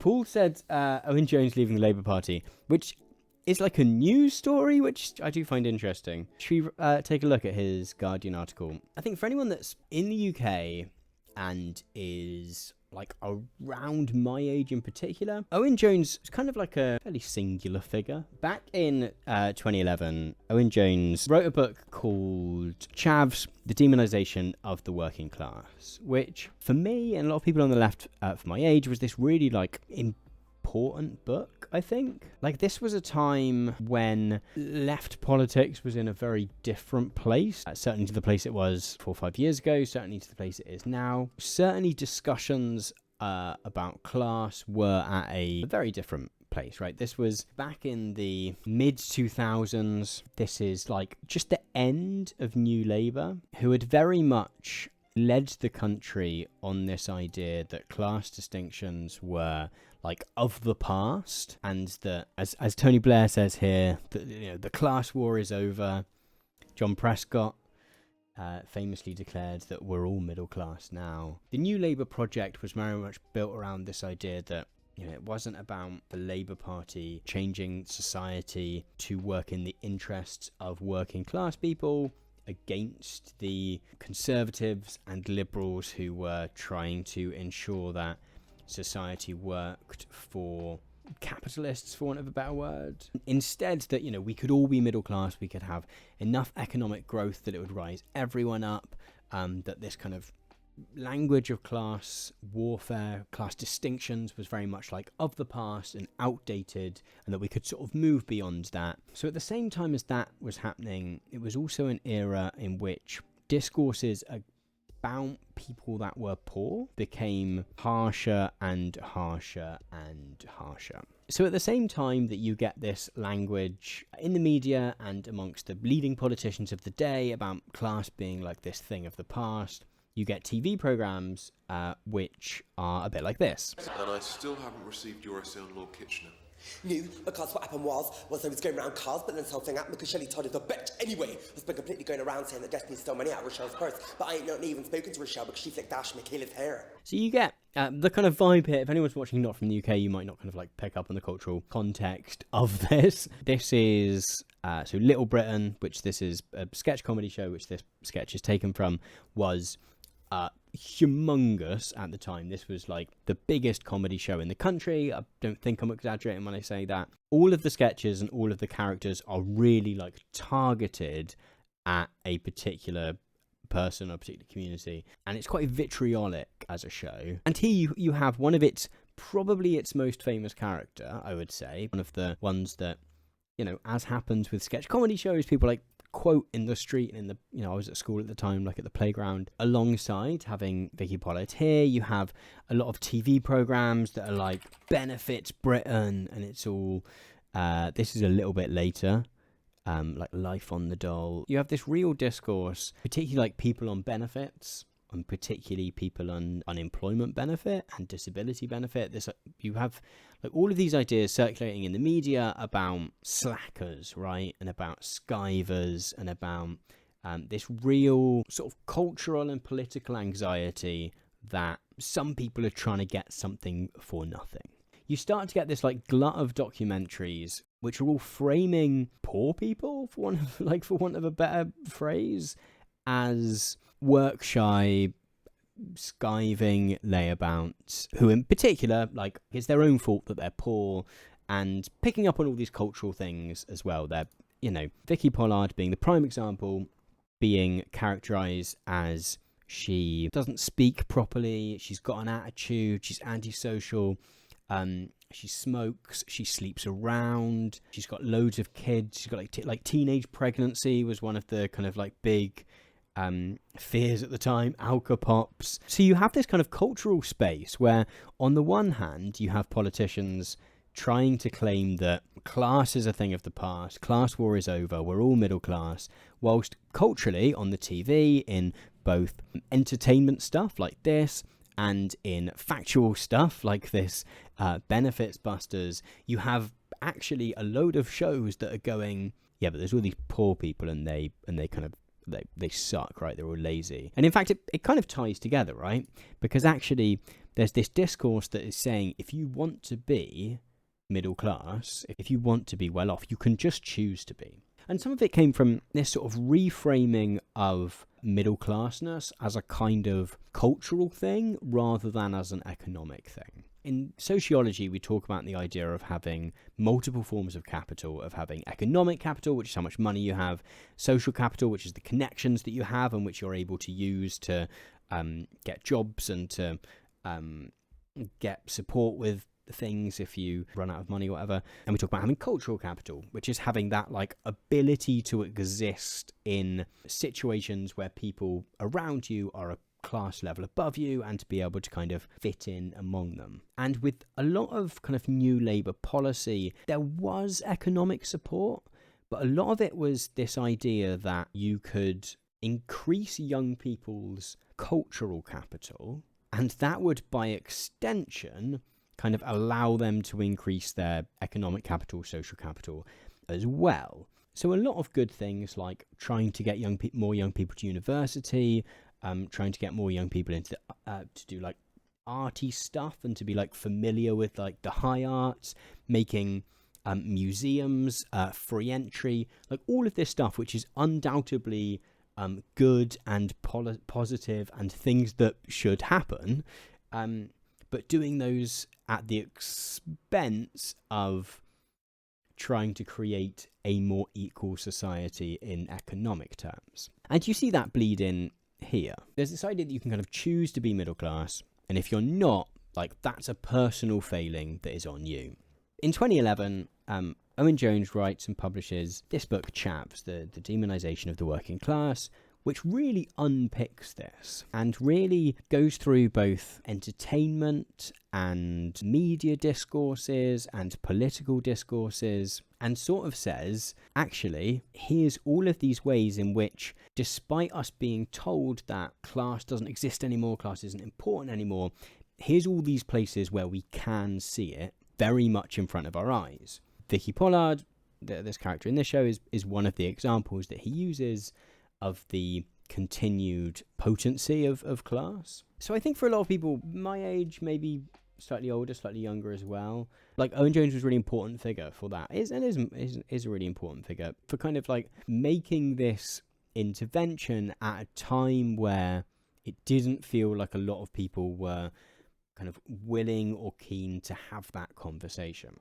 Paul said Owen Jones leaving the Labour Party, which is like a news story, which I do find interesting. Should we take a look at his Guardian article? I think for anyone that's in the UK and is like around my age in particular, Owen Jones is kind of like a fairly singular figure. Back in 2011, Owen Jones wrote a book called Chavs, The Demonisation of the Working Class, which for me and a lot of people on the left for my age was this really like important book, I think. Like, this was a time when left politics was in a very different place, certainly to the place it was 4 or 5 years ago, certainly to the place it is now. Certainly discussions about class were at a very different place, right? This was back in the mid-2000s. This is like just the end of New Labour, who had very much led the country on this idea that class distinctions were like of the past, and that as Tony Blair says here, that, you know, the class war is over. John Prescott famously declared that we're all middle class now. The New Labour project was very much built around this idea that, you know, it wasn't about the Labour Party changing society to work in the interests of working class people against the Conservatives and Liberals who were trying to ensure that society worked for capitalists, for want of a better word. Instead, that, you know, we could all be middle class, we could have enough economic growth that it would rise everyone up, that this kind of language of class warfare, class distinctions was very much like of the past and outdated, and that we could sort of move beyond that. So at the same time as that was happening, it was also an era in which discourses about people that were poor became harsher and harsher and harsher. So at the same time that you get this language in the media and amongst the leading politicians of the day about class being like this thing of the past, you get TV programs which are a bit like this. And I still haven't received your essay on Lord Kitchener. No, because what happened was I was going around cars, but then this whole thing happened because Shelley Todd is a bitch. Anyway, I've been completely going around saying that Destiny stole money out of Rochelle's purse, but I ain't not even spoken to Rochelle because she flicked Ash Michaela's hair. So you get the kind of vibe here. If anyone's watching not from the UK, you might not kind of like pick up on the cultural context of this. This is so Little Britain, which this is a sketch comedy show, which this sketch is taken from, was humongous at the time. This was like the biggest comedy show in the country. I don't think I'm exaggerating when I say that. All of the sketches and all of the characters are really like targeted at a particular person or a particular community, and it's quite vitriolic as a show. And here you have one of its, probably its most famous character, I would say, one of the ones that, you know, as happens with sketch comedy shows, people like quote in the street and in the, you know, I was at school at the time, like at the playground. Alongside having Vicky Pollard here, you have a lot of TV programs that are like Benefits Britain, and it's all this is a little bit later, like Life on the Dole. You have this real discourse, particularly like people on benefits, and particularly people on unemployment benefit and disability benefit. This, you have like all of these ideas circulating in the media about slackers, right, and about skivers, and about this real sort of cultural and political anxiety that some people are trying to get something for nothing. You start to get this like glut of documentaries which are all framing poor people, for want of a better phrase, as work-shy, skiving layabouts, who in particular, like, it's their own fault that they're poor, and picking up on all these cultural things as well. They're, you know, Vicky Pollard being the prime example, being characterized as she doesn't speak properly, she's got an attitude, she's antisocial, she smokes, she sleeps around, she's got loads of kids, she's got like teenage pregnancy was one of the kind of like big fears at the time, alcopops. So you have this kind of cultural space where on the one hand you have politicians trying to claim that class is a thing of the past, class war is over, we're all middle class, whilst culturally on the TV, in both entertainment stuff like this and in factual stuff like this, Benefits Busters, you have actually a load of shows that are going, yeah, but there's all these poor people and they kind of they suck, right? They're all lazy. And in fact, it kind of ties together, right? Because actually, there's this discourse that is saying if you want to be middle class, if you want to be well off, you can just choose to be. And some of it came from this sort of reframing of middle classness as a kind of cultural thing rather than as an economic thing. In sociology, we talk about the idea of having multiple forms of capital, of having economic capital, which is how much money you have, social capital, which is the connections that you have and which you're able to use to get jobs and to get support with things if you run out of money or whatever. And we talk about having cultural capital, which is having that like ability to exist in situations where people around you are a class level above you and to be able to kind of fit in among them. And with a lot of kind of new Labour policy, there was economic support, but a lot of it was this idea that you could increase young people's cultural capital, and that would by extension kind of allow them to increase their economic capital, social capital as well. So a lot of good things like trying to get more young people to university, trying to get more young people into to do like arty stuff and to be like familiar with like the high arts, making museums free entry, like all of this stuff, which is undoubtedly good and positive and things that should happen, but doing those at the expense of trying to create a more equal society in economic terms. And you see that bleed in here. There's this idea that you can kind of choose to be middle class, and if you're not, like, that's a personal failing that is on you. In 2011, Owen Jones writes and publishes this book, Chavs, the Demonization of the Working Class, which really unpicks this and really goes through both entertainment and media discourses and political discourses and sort of says, actually, here's all of these ways in which, despite us being told that class doesn't exist anymore, class isn't important anymore, here's all these places where we can see it very much in front of our eyes. Vicky Pollard, this character in this show, is one of the examples that he uses of the continued potency of class. So I think for a lot of people my age, maybe slightly older, slightly younger as well, like Owen Jones was a really important figure for that. Is a really important figure for kind of like making this intervention at a time where it didn't feel like a lot of people were kind of willing or keen to have that conversation.